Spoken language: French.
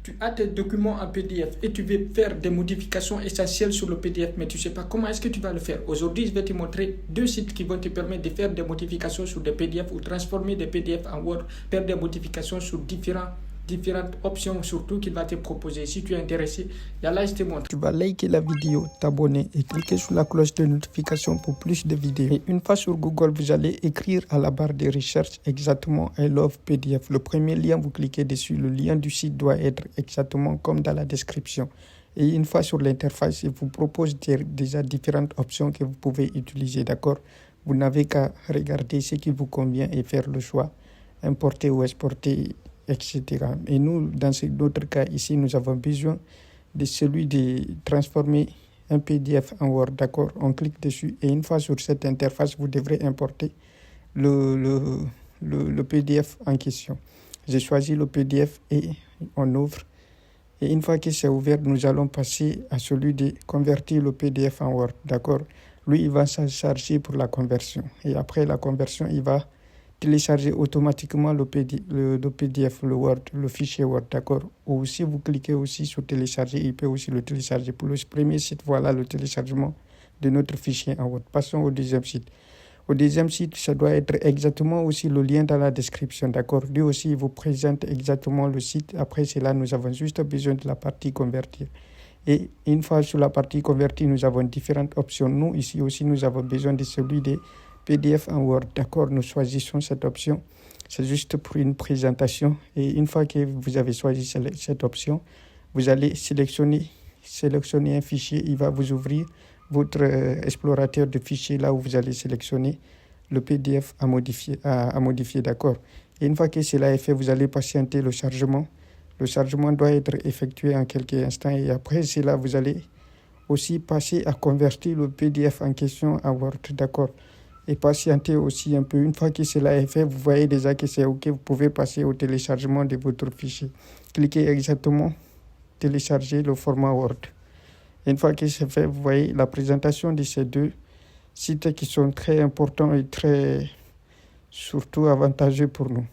Tu as tes documents en PDF et tu veux faire des modifications essentielles sur le PDF, mais tu ne sais pas comment est-ce que tu vas le faire. Aujourd'hui, je vais te montrer 2 sites qui vont te permettre de faire des modifications sur des PDF ou transformer des PDF en Word, faire des modifications sur différentes options surtout qu'il va te proposer. Si tu es intéressé, il y a là, je te montre. Tu vas liker la vidéo, t'abonner et cliquer sur la cloche de notification pour plus de vidéos. Et une fois sur Google, vous allez écrire à la barre de recherche exactement I love PDF. Le premier lien, vous cliquez dessus. Le lien du site doit être exactement comme dans la description. Et une fois sur l'interface, il vous propose déjà différentes options que vous pouvez utiliser, d'accord? Vous n'avez qu'à regarder ce qui vous convient et faire le choix, importer ou exporter, etc. Et nous, dans notre cas ici, nous avons besoin de celui de transformer un PDF en Word, d'accord? On clique dessus et une fois sur cette interface, vous devrez importer le PDF en question. J'ai choisi le PDF et on ouvre. Et une fois que c'est ouvert, nous allons passer à celui de convertir le PDF en Word, d'accord? Lui, il va s'en charger pour la conversion. Et après la conversion, il va télécharger automatiquement le PDF, le Word, le fichier Word, d'accord? Ou si vous cliquez aussi sur télécharger, il peut aussi le télécharger. Pour le premier site, voilà le téléchargement de notre fichier en Word. Passons au deuxième site. Au deuxième site, ça doit être exactement aussi le lien dans la description, d'accord? Lui aussi, il vous présente exactement le site. Après cela, nous avons juste besoin de la partie convertir. Et une fois sur la partie convertie, nous avons différentes options. Nous, ici aussi, nous avons besoin de celui de PDF en Word. D'accord, nous choisissons cette option. C'est juste pour une présentation. Et une fois que vous avez choisi cette option, vous allez sélectionner un fichier. Il va vous ouvrir votre explorateur de fichiers là où vous allez sélectionner le PDF à modifier, d'accord. Et une fois que cela est fait, vous allez patienter le chargement. Le chargement doit être effectué en quelques instants et après cela, vous allez aussi passer à convertir le PDF en question en Word, d'accord. Et patienter aussi un peu. Une fois que cela est fait, vous voyez déjà que c'est OK, vous pouvez passer au téléchargement de votre fichier. Cliquez exactement, télécharger le format Word. Une fois que c'est fait, vous voyez la présentation de ces 2 sites qui sont très importants et très surtout avantageux pour nous.